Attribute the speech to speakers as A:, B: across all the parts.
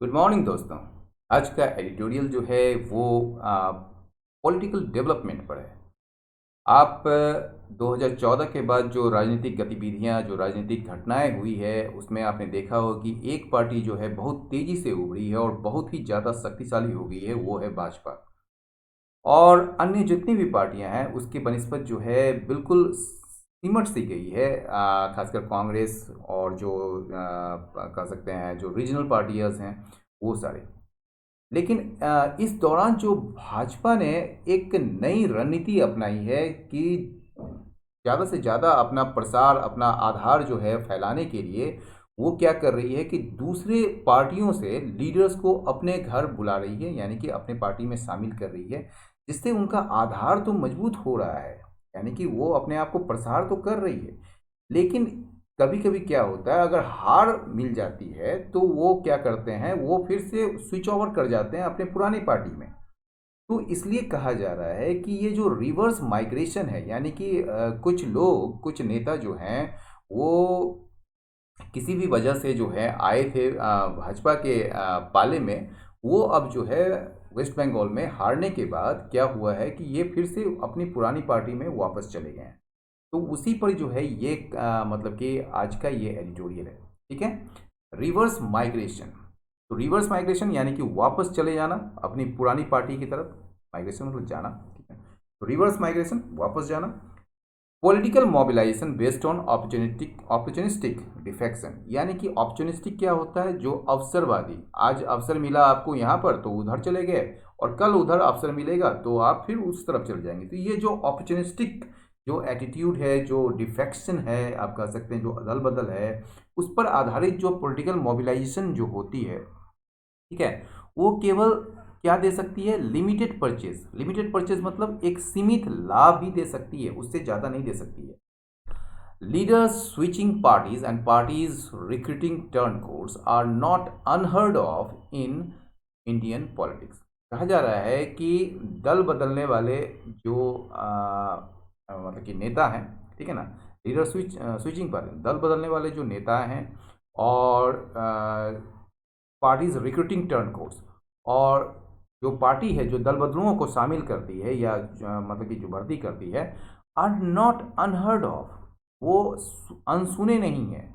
A: Good morning दोस्तों। आज का एडिटोरियल जो है वो पॉलिटिकल डेवलपमेंट पर है। आप 2014 के बाद जो राजनीतिक गतिविधियां, जो राजनीतिक घटनाएं हुई है, उसमें आपने देखा हो कि एक पार्टी जो है बहुत तेजी से उभरी है और बहुत ही ज़्यादा शक्तिशाली हो गई है, वो है भाजपा। और अन्य जितनी भी पार्टियां हैं उसकी बनिस्बत जो है बिल्कुल सिमट सी गई है। खासकर कांग्रेस और जो कह सकते हैं जो रीजनल पार्टियां हैं, वो सारे। लेकिन इस दौरान जो भाजपा ने एक नई रणनीति अपनाई है कि ज़्यादा से ज़्यादा अपना प्रसार, अपना आधार जो है फैलाने के लिए वो क्या कर रही है कि दूसरे पार्टियों से लीडर्स को अपने घर बुला रही है, यानी कि अपने पार्टी में शामिल कर रही है, जिससे उनका आधार तो मजबूत हो रहा है। यानी कि वो अपने आप को प्रसार तो कर रही है। लेकिन कभी कभी क्या होता है, अगर हार मिल जाती है तो वो क्या करते हैं, वो फिर से स्विच ओवर कर जाते हैं अपने पुरानी पार्टी में। तो इसलिए कहा जा रहा है कि ये जो रिवर्स माइग्रेशन है, यानी कि कुछ लोग, कुछ नेता जो हैं, वो किसी भी वजह से जो है आए थे भाजपा के पाले में। वो अब जो है वेस्ट बंगाल में हारने के बाद क्या हुआ है कि ये फिर से अपनी पुरानी पार्टी में वापस चले गए हैं। तो उसी पर जो है ये मतलब कि आज का ये एडिटोरियल है। ठीक है। Reverse migration. तो रिवर्स माइग्रेशन यानी कि वापस चले जाना अपनी पुरानी पार्टी की तरफ। माइग्रेशन मतलब जाना। ठीक है। तो रिवर्स माइग्रेशन, वापस जाना। Political mobilisation based on opportunistic defection, यानी कि ऑपर्चुनिस्टिक क्या होता है, जो अवसरवादी। आज अवसर मिला आपको यहाँ पर तो उधर चले गए, और कल उधर अवसर मिलेगा तो आप फिर उस तरफ चले जाएंगे। तो ये जो ऑपर्चुनिस्टिक जो एटीट्यूड है, जो डिफेक्शन है, आप कह सकते हैं जो अदल बदल है, उस पर आधारित जो पॉलिटिकल मोबिलाइजेशन जो होती है, ठीक है, वो केवल क्या दे सकती है, लिमिटेड परचेज। लिमिटेड परचेज मतलब एक सीमित लाभ ही दे सकती है, उससे ज़्यादा नहीं दे सकती है। Leaders switching parties and parties recruiting turncoats are not unheard of in Indian politics. कहा जा रहा है कि दल बदलने वाले जो मतलब कि नेता हैं, ठीक है ना, लीडर स्विचिंग पार्टी, दल बदलने वाले जो नेता हैं, और पार्टीज रिक्रूटिंग टर्न कोर्स, और जो पार्टी है जो दल बदलुओं को शामिल करती है या मतलब कि जो भर्ती करती है, आर नॉट अनहर्ड ऑफ, वो अनसुने नहीं है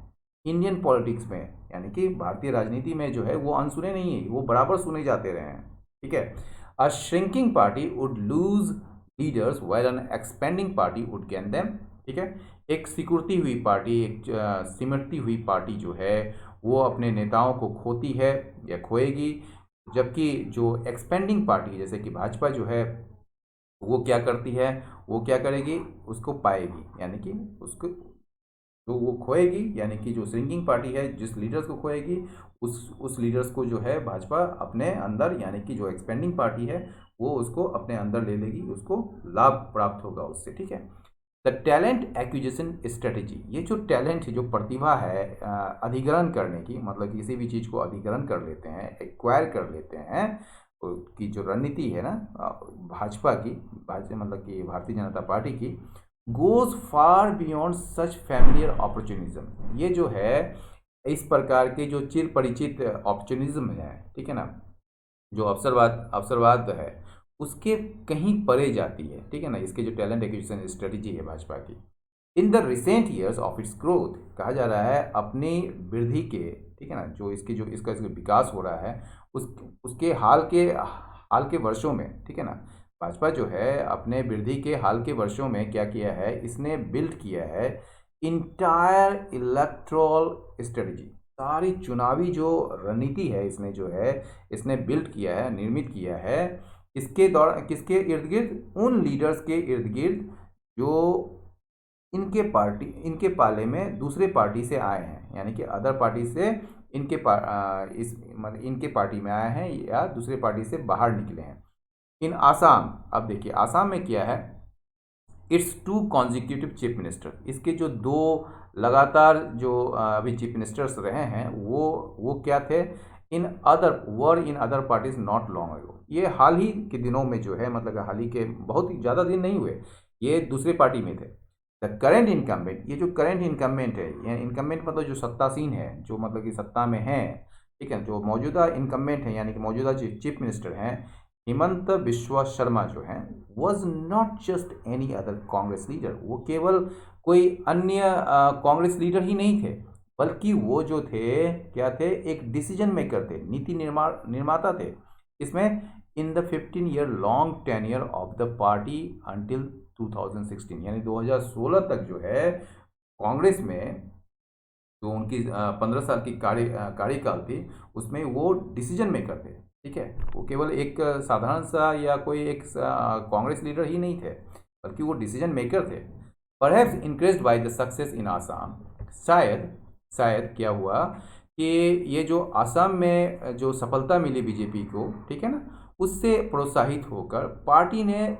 A: इंडियन पॉलिटिक्स में। यानी कि भारतीय राजनीति में जो है वो अनसुने नहीं है, वो बराबर सुने जाते रहे हैं। ठीक है। A shrinking party would lose leaders while an expanding party would gain them. ठीक है। एक सिकुड़ती हुई पार्टी, एक सिमटती हुई पार्टी जो है वो अपने नेताओं को खोती है या खोएगी, जबकि जो एक्सपेंडिंग पार्टी जैसे कि भाजपा जो है वो क्या करती है, वो क्या करेगी, उसको पाएगी, यानी कि उसको तो वो खोएगी। यानी कि जो श्रिंकिंग पार्टी है जिस लीडर्स को खोएगी, उस लीडर्स को जो है भाजपा अपने अंदर, यानी कि जो एक्सपेंडिंग पार्टी है वो उसको अपने अंदर ले लेगी, उसको लाभ प्राप्त होगा उससे। ठीक है। द टैलेंट एक्विजिशन स्ट्रेटेजी, ये जो टैलेंट है, जो प्रतिभा है अधिग्रहण करने की, मतलब किसी भी चीज़ को अधिग्रहण कर लेते हैं, एक्वायर कर लेते हैं, की जो रणनीति है ना भाजपा की, भाजपा मतलब कि भारतीय जनता पार्टी की, गोज फार बियॉन्ड सच फैमिलियर अपॉर्चुनिज्म। ये जो है इस प्रकार के जो चिर परिचित अपॉर्चुनिज्म है, ठीक है ना, जो अवसरवाद है, उसके कहीं परे जाती है। ठीक है ना, इसके जो टैलेंट एक्विजिशन स्ट्रेटजी है भाजपा की, in the recent years of its growth, कहा जा रहा है अपनी वृद्धि के, ठीक है ना, जो इसका विकास हो रहा है, उसके हाल के वर्षों में, ठीक है ना, भाजपा जो है अपने वृद्धि के हाल के वर्षों में क्या किया है, इसने बिल्ड किया है इंटायर इलेक्ट्रल स्ट्रेटजी। सारी चुनावी जो रणनीति है इसने जो है, इसने बिल्ड किया है, निर्मित किया है, इसके दौरान किसके इर्द गिर्द, उन लीडर्स के इर्द गिर्द जो इनके पाले में दूसरे पार्टी से आए हैं, यानी कि अदर पार्टी से इस मतलब इनके पार्टी में आए हैं या दूसरे पार्टी से बाहर निकले हैं। इन आसाम, अब देखिए आसाम में क्या है, it's two consecutive chief minister, इसके जो दो लगातार जो अभी चीफ मिनिस्टर्स रहे हैं वो क्या थे, in other parties not long ago. ये हाल ही के दिनों में जो है, मतलब हाल ही के बहुत ही ज़्यादा दिन नहीं हुए, ये दूसरे पार्टी में थे। द करेंट इनकम्बेंट, ये जो करेंट इनकम्बेंट है, ये इनकम्बेंट मतलब जो सत्तासीन है, जो मतलब कि सत्ता में है, ठीक है, जो मौजूदा इनकम्बेंट हैं यानी कि मौजूदा जो चीफ मिनिस्टर हैं हिमंत बिश्वा शर्मा जो हैं, was not just any other Congress leader. वो केवल कोई अन्य कांग्रेस लीडर ही नहीं थे, बल्कि वो जो थे क्या थे, एक डिसीजन मेकर थे, नीति निर्माता थे। इसमें in the 15 year long tenure of the party until 2016, यानी 2016 तक जो है कांग्रेस में जो उनकी 15 साल की कार्यकाल थी, उसमें वो डिसीजन मेकर थे। ठीक है, वो केवल एक साधारण सा या कोई एक कांग्रेस लीडर ही नहीं थे, बल्कि वो डिसीजन मेकर थे। Perhaps increased by the success in Assam, शायद शायद क्या हुआ कि ये जो आसाम में जो सफलता मिली बीजेपी को, ठीक है ना, उससे प्रोत्साहित होकर पार्टी ने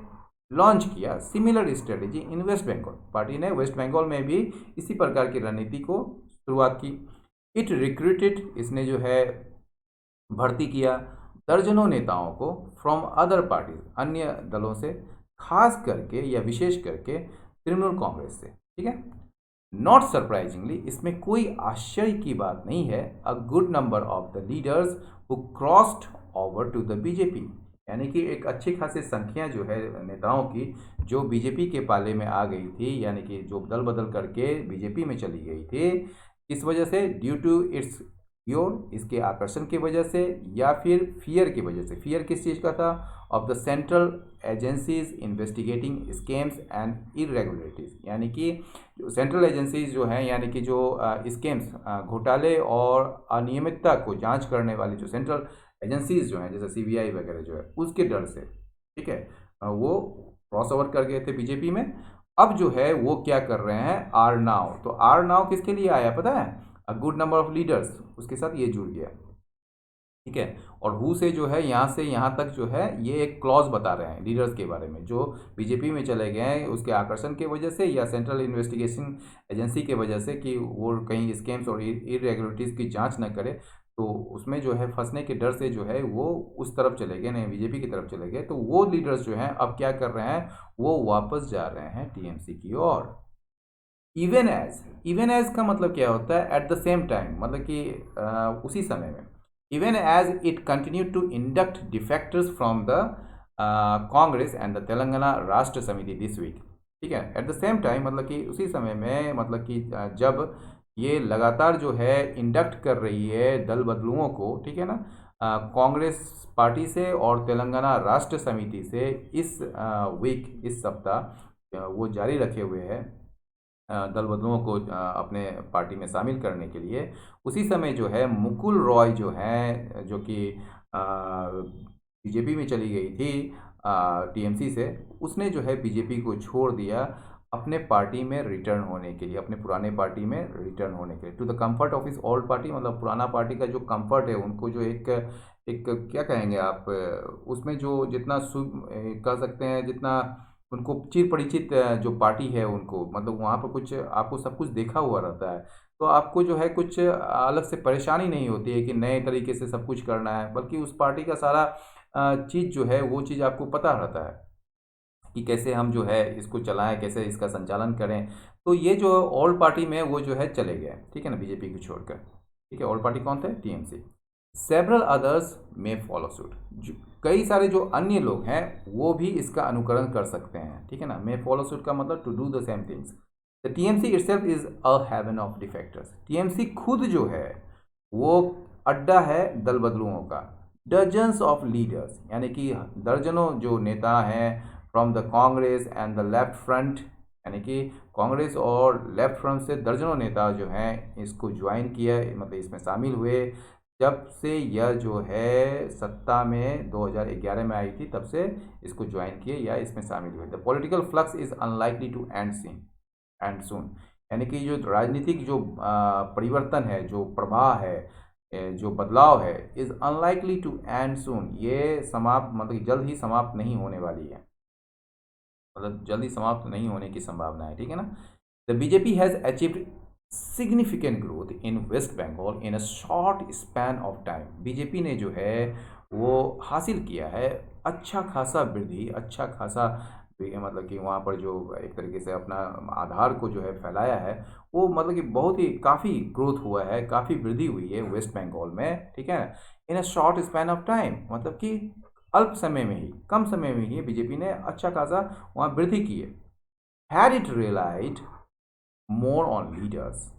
A: लॉन्च किया similar strategy in West Bengal. Party ने वेस्ट बंगाल में भी इसी प्रकार की रणनीति को शुरुआत की। इट रिक्रूटेड, इसने जो है भर्ती किया दर्जनों नेताओं को फ्रॉम अदर पार्टीज, अन्य दलों से, खास करके या विशेष करके तृणमूल कांग्रेस से। ठीक है, नॉट सरप्राइजिंगली, इसमें कोई आश्चर्य की बात नहीं है, a good number of the leaders who crossed over to the BJP, यानी कि एक अच्छी खासी संख्या जो है नेताओं की जो बीजेपी के पाले में आ गई थी, यानी कि जो दल बदल करके बीजेपी में चली गई थी। किस वजह से? ड्यू टू इट्स प्योर, इसके आकर्षण की वजह से, या फिर फियर की वजह से। फियर किस चीज़ का था? Of the central agencies investigating scams and irregularities, यानी कि जो सेंट्रल एजेंसीज जो हैं, यानी कि जो स्कैम्स, घोटाले और अनियमितता को जांच करने वाली जो सेंट्रल एजेंसीज जो हैं, जैसे सीबीआई वगैरह जो है, उसके डर से, ठीक है, वो क्रॉस ओवर कर गए थे बीजेपी में। अब जो है वो क्या कर रहे हैं? आर नाउ। तो आर नाउ किसके लिए आया पता है? A good number of leaders, उसके साथ ये जुड़ गया। ठीक है, और हु से जो है यहाँ से यहाँ तक जो है ये एक क्लॉज बता रहे हैं लीडर्स के बारे में, जो बीजेपी में चले गए हैं उसके आकर्षण की वजह से या सेंट्रल इन्वेस्टिगेशन एजेंसी की वजह से, कि वो कहीं स्कैम्स और इरेगुलरिटीज़ की जांच न करे, तो उसमें जो है फंसने के डर से जो है वो उस तरफ चले गए, नहीं बीजेपी की तरफ चले गए। तो वो लीडर्स जो हैं अब क्या कर रहे हैं? वो वापस जा रहे हैं टीएमसी की ओर। इवन एज का मतलब क्या होता है? एट द सेम टाइम, मतलब कि उसी समय में। Even as it continue to induct defectors from the Congress and the Telangana Rashtra Samithi this week. ठीक है, एट द सेम टाइम मतलब कि उसी समय में, मतलब कि जब ये लगातार जो है इंडक्ट कर रही है दल बदलुओं को, ठीक है ना, कांग्रेस पार्टी से और तेलंगाना राष्ट्र समिति से, इस वीक, इस सप्ताह वो जारी रखे हुए हैं दल बदलुओं को अपने पार्टी में शामिल करने के लिए। उसी समय जो है मुकुल रॉय जो हैं, जो कि बीजेपी में चली गई थी टीएमसी से, उसने जो है बीजेपी को छोड़ दिया अपने पार्टी में रिटर्न होने के लिए, अपने पुराने पार्टी में रिटर्न होने के लिए, to the comfort of his old party. मतलब पुराना पार्टी का जो कंफर्ट है, उनको जो एक एक क्या कहेंगे आप, उसमें जो जितना कह सकते हैं, जितना उनको चिर परिचित जो पार्टी है उनको, मतलब वहाँ पर कुछ आपको सब कुछ देखा हुआ रहता है, तो आपको जो है कुछ अलग से परेशानी नहीं होती है कि नए तरीके से सब कुछ करना है, बल्कि उस पार्टी का सारा चीज़ जो है वो चीज़ आपको पता रहता है कि कैसे हम जो है इसको चलाएं, कैसे इसका संचालन करें। तो ये जो ओल्ड पार्टी में वो जो है चले गए, ठीक है ना, बीजेपी को छोड़कर। ठीक है, ओल्ड पार्टी कौन थे? टीएमसी। सेवरल अदर्स में फॉलो सूट, कई सारे जो अन्य लोग हैं वो भी इसका अनुकरण कर सकते हैं। ठीक है ना, मे फॉलो सूट का मतलब to do the same things. The TMC itself is a haven of defectors. TMC खुद जो है वो अड्डा है दल बदलुओं का। डजन्स ऑफ लीडर्स, यानी कि दर्जनों जो नेता हैं from the Congress and the left front, यानी कि कांग्रेस और लेफ्ट फ्रंट से दर्जनों नेता जो हैं इसको ज्वाइन किया, मतलब इसमें शामिल हुए। जब से यह जो है सत्ता में 2011 में आई थी, तब से इसको ज्वाइन किए या इसमें शामिल हुए। The political flux is unlikely to end soon, यानी कि जो राजनीतिक जो परिवर्तन है, जो प्रवाह है, जो बदलाव है, is unlikely to end soon, ये समाप्त, मतलब जल्द ही समाप्त नहीं होने वाली है, मतलब जल्दी समाप्त नहीं होने की संभावना है। ठीक है ना। The BJP has achieved significant growth in West Bengal in a short span of time. BJP ने जो है वो हासिल किया है अच्छा खासा वृद्धि, अच्छा खासा मतलब कि वहाँ पर जो एक तरीके से अपना आधार को जो है फैलाया है, वो मतलब कि बहुत ही काफ़ी ग्रोथ हुआ है, काफ़ी वृद्धि हुई है वेस्ट बंगाल में, ठीक है। In a short span of time, मतलब कि अल्प समय में ही, कम समय में ही बीजेपी ने अच्छा खासा वहाँ वृद्धि की है। Had it relied more on leaders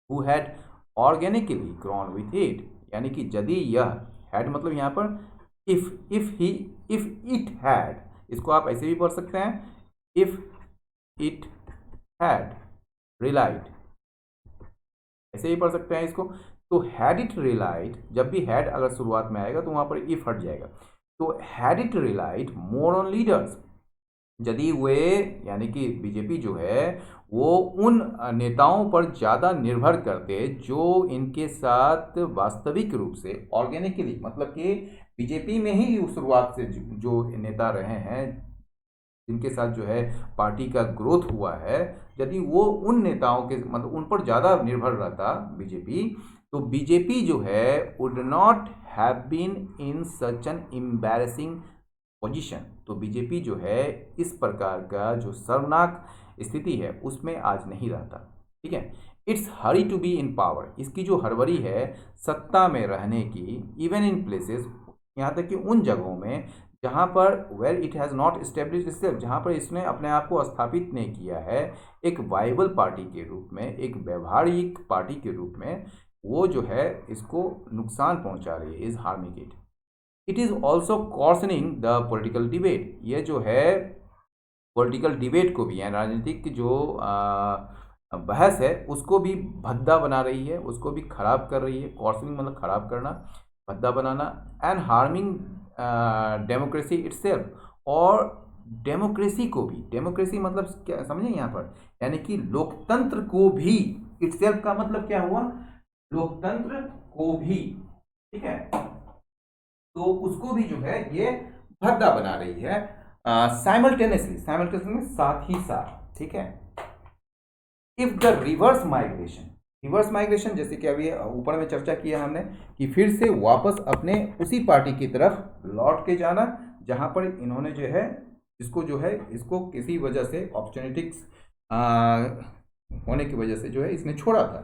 A: who had organically grown with it, यानी कि यदि यह, हैड मतलब यहाँ पर इफ इट हैड, इसको आप ऐसे भी पढ़ सकते हैं, इफ इट हैड रिलाइड, ऐसे ही पढ़ सकते हैं इसको। तो हैड इट रिलाइड, जब भी हैड अगर शुरुआत में आएगा तो वहां पर इफ हट जाएगा। तो had it relied more on leaders, यदि वे, यानी कि बीजेपी जो है वो उन नेताओं पर ज़्यादा निर्भर करते जो इनके साथ वास्तविक रूप से ऑर्गेनिकली, मतलब कि बीजेपी में ही शुरुआत से जो नेता रहे हैं, जिनके साथ जो है पार्टी का ग्रोथ हुआ है, यदि वो उन नेताओं के मतलब उन पर ज़्यादा निर्भर रहता बीजेपी, तो बीजेपी जो है would not have been in such an embarrassing position. तो बीजेपी जो है इस प्रकार का जो शर्मनाक स्थिति है उसमें आज नहीं रहता, ठीक है। It's hurry to be in power, इसकी जो हड़बड़ी है सत्ता में रहने की, इवन इन प्लेसेस, यहाँ तक कि उन जगहों में जहाँ पर where it has not establish itself, जहाँ पर इसने अपने आप को स्थापित नहीं किया है एक वाइबल पार्टी के रूप में, एक व्यवहारिक पार्टी के रूप में, वो जो है इसको नुकसान पहुंचा रही है, is harming it. It is also coarsening the political debate, ये जो है पॉलिटिकल डिबेट को भी, यानी राजनीतिक जो बहस है उसको भी भद्दा बना रही है, उसको भी खराब कर रही है। कॉर्सनिंग मतलब खराब करना, भद्दा बनाना। एंड हार्मिंग डेमोक्रेसी इटसेल्फ, और डेमोक्रेसी को भी, डेमोक्रेसी मतलब क्या समझे यहाँ पर, यानी कि लोकतंत्र को भी, इटसेल्फ का मतलब क्या हुआ, लोकतंत्र को भी, ठीक है, तो उसको भी जो है ये भद्दा बना रही है साइमल्टेनियसली, साइमल्टेनियसली में साथ ही साथ, ठीक है। If the reverse migration, reverse migration जैसे कि अभी ऊपर में चर्चा किया हमने कि फिर से वापस अपने उसी पार्टी की तरफ लौट के जाना जहां पर इन्होंने जो है इसको जो है इसको किसी वजह से अपॉर्चुनिटिक्स होने की वजह से जो है इसने छोड़ा था।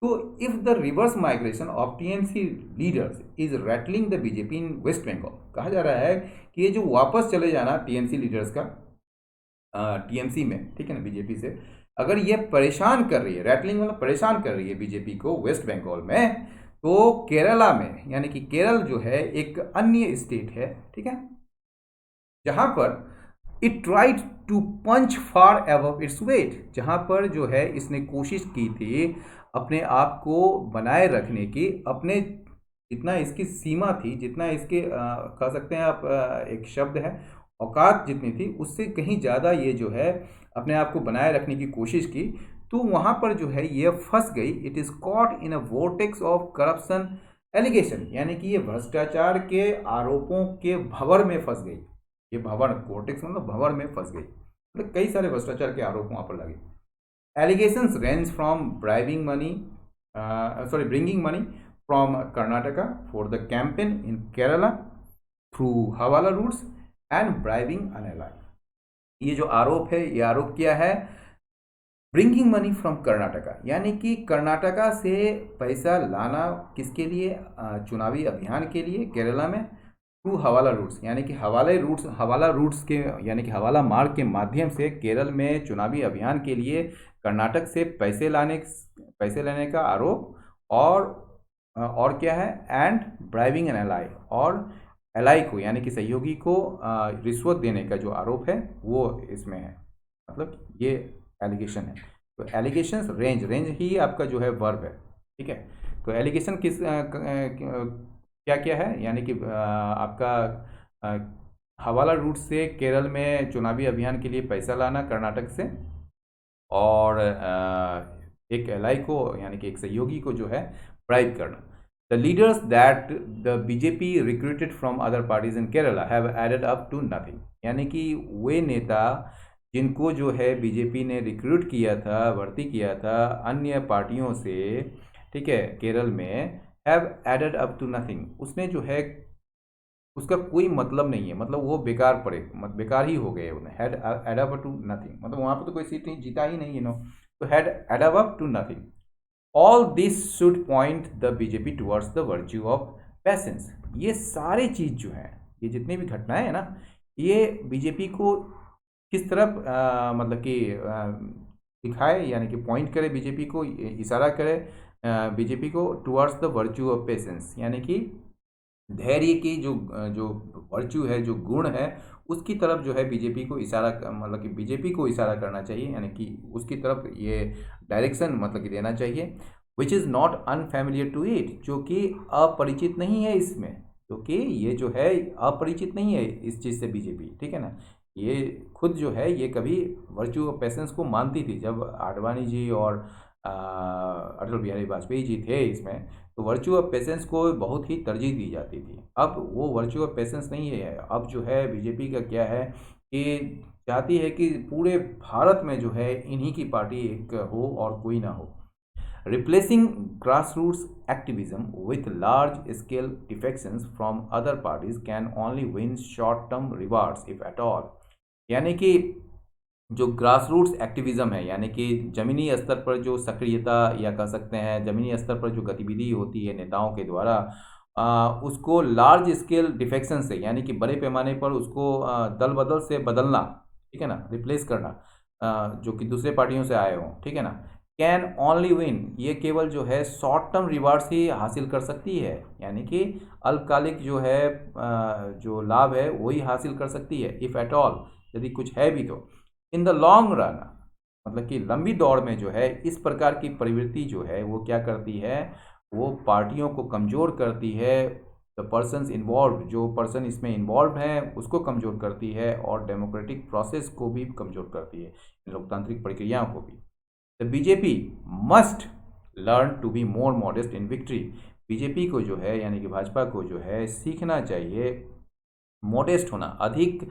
A: तो if the reverse migration of TMC leaders is rattling the BJP in West Bengal, कहा जा रहा है कि ये जो वापस चले जाना टीएमसी लीडर्स का टीएमसी में, ठीक है ना, बीजेपी से, अगर ये परेशान कर रही है, रैटलिंग मतलब परेशान कर रही है बीजेपी को वेस्ट बंगाल में, तो केरला में, यानी कि केरल जो है एक अन्य स्टेट है, ठीक है, जहां पर it tried to punch far above its weight, जहां पर जो है इसने कोशिश की थी अपने आप को बनाए रखने की, अपने जितना इसकी सीमा थी, जितना इसके कह सकते हैं आप एक शब्द है औकात जितनी थी, उससे कहीं ज़्यादा ये जो है अपने आप को बनाए रखने की कोशिश की, तो वहाँ पर जो है ये फंस गई। It is caught in a vortex of corruption allegation, यानी कि ये भ्रष्टाचार के आरोपों के भंवर में फंस गई। ये भंवर, वोर्टेक्स मतलब भंवर में फंस गई, मतलब कई सारे भ्रष्टाचार के आरोप वहाँ पर लगे। Allegations range from bringing money from Karnataka for the campaign in Kerala through hawala routes and bribing an ally। ये जो आरोप है, ये आरोप किया है ब्रिंगिंग मनी फ्रॉम कर्नाटका, यानी कि कर्नाटका से पैसा लाना किसके लिए, चुनावी अभियान के लिए केरला में, थ्रू हवाला रूट्स, यानी कि हवाला रूट्स के, यानी कि हवाला मार्ग के माध्यम से केरल में चुनावी अभियान के लिए कर्नाटक से पैसे लेने का आरोप, और क्या है, एंड ड्राइविंग एन एलाई, और एलाई को यानी कि सहयोगी को रिश्वत देने का जो आरोप है वो इसमें है, मतलब ये एलिगेशन है। तो एलिगेशंस रेंज ही आपका जो है वर्ब है, ठीक है। तो एलिगेशन किस क्या क्या है, यानी कि आपका हवाला रूट से केरल में चुनावी अभियान के लिए पैसा लाना कर्नाटक से, और एक एलाई को यानी कि एक सहयोगी को जो है ब्राइब करना। The leaders that the BJP recruited from other parties in Kerala have added up to nothing, यानी कि वे नेता जिनको जो है बीजेपी ने रिक्रूट किया था, भर्ती किया था अन्य पार्टियों से, ठीक है, केरल में, have added up to nothing, उसने जो है उसका कोई मतलब नहीं है, मतलब वो बेकार पड़े, बेकार ही हो गए, उन्हें had add up to nothing, मतलब वहाँ पर तो कोई सीट नहीं जीता ही नहीं, तो had add up to nothing. All this should point the BJP towards the virtue of patience. ये सारे चीज़ जो है, ये जितनी भी घटनाएं हैं ना, ये बीजेपी को किस तरफ मतलब कि दिखाए, यानी कि पॉइंट करे बीजेपी को, इशारा करे बीजेपी को towards the virtue of patience, यानी कि धैर्य की जो जो वर्च्यू है, जो गुण है, उसकी तरफ जो है बीजेपी को इशारा, मतलब कि बीजेपी को इशारा करना चाहिए, यानी कि उसकी तरफ ये डायरेक्शन मतलब कि देना चाहिए। Which is not unfamiliar to it, जो कि अपरिचित नहीं है इसमें, क्योंकि ये जो है अपरिचित नहीं है इस चीज़ से बीजेपी, ठीक है ना। ये खुद जो है ये कभी वर्च्यू ऑफ पेशेंस को मानती थी, जब आडवाणी जी और अटल बिहारी वाजपेयी जी थे इसमें, तो वर्च्यू ऑफ पेशेंस को बहुत ही तरजीह दी जाती थी। अब वो वर्च्यू ऑफ पेशेंस नहीं है, अब जो है बीजेपी का क्या है कि चाहती है कि पूरे भारत में जो है इन्हीं की पार्टी एक हो और कोई ना हो। Replacing grassroots activism with large scale defections from other parties can only win short term rewards if at all। यानी कि जो ग्रास रूट्स एक्टिविज्म है, यानी कि ज़मीनी स्तर पर जो सक्रियता, या कह सकते हैं ज़मीनी स्तर पर जो गतिविधि होती है नेताओं के द्वारा, उसको लार्ज स्केल डिफेक्शन से, यानी कि बड़े पैमाने पर उसको दल बदल से बदलना, ठीक है ना, रिप्लेस करना, जो कि दूसरे पार्टियों से आए हों, ठीक है ना, कैन ओनली विन, ये केवल जो है शॉर्ट टर्म रिवार्ड्स ही हासिल कर सकती है, यानी कि अल्पकालिक जो है जो लाभ है वही हासिल कर सकती है, इफ़ एट ऑल, यदि कुछ है भी तो। इन द लॉन्ग रन, मतलब कि लंबी दौड़ में जो है इस प्रकार की प्रवृत्ति जो है वो क्या करती है, वो पार्टियों को कमज़ोर करती है, द पर्सनस इन्वॉल्व, जो पर्सन इसमें इन्वॉल्व हैं उसको कमज़ोर करती है, और डेमोक्रेटिक प्रोसेस को भी कमज़ोर करती है, लोकतांत्रिक प्रक्रियाओं को भी। The BJP must learn to be more modest in victory. BJP को जो है, यानी कि भाजपा को जो है सीखना चाहिए मॉडेस्ट होना, अधिक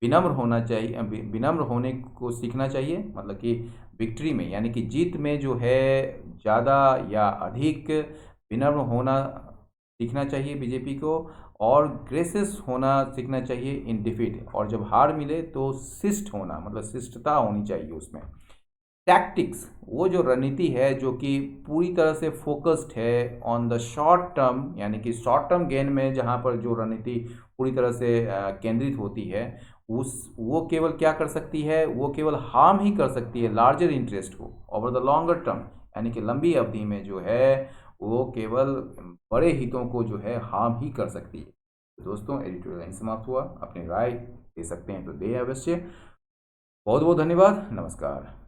A: विनम्र होना चाहिए, विनम्र होने को सीखना चाहिए, मतलब कि विक्ट्री में, यानी कि जीत में जो है ज़्यादा या अधिक विनम्र होना सीखना चाहिए बीजेपी को, और ग्रेसियस होना सीखना चाहिए इन डिफीट, और जब हार मिले तो शिष्ट होना, मतलब शिष्टता होनी चाहिए उसमें। टैक्टिक्स, वो जो रणनीति है जो कि पूरी तरह से फोकस्ड है ऑन द शॉर्ट टर्म, यानी कि शॉर्ट टर्म गेन में जहाँ पर जो रणनीति पूरी तरह से केंद्रित होती है, उस वो केवल क्या कर सकती है, वो केवल हार्म ही कर सकती है लार्जर इंटरेस्ट को ओवर द लॉन्गर टर्म, यानी कि लंबी अवधि में जो है वो केवल बड़े हितों को जो है हार्म ही कर सकती है। तो दोस्तों, एडिटोरियल लाइन समाप्त हुआ। अपनी राय दे सकते हैं तो दे अवश्य। बहुत बहुत धन्यवाद, नमस्कार।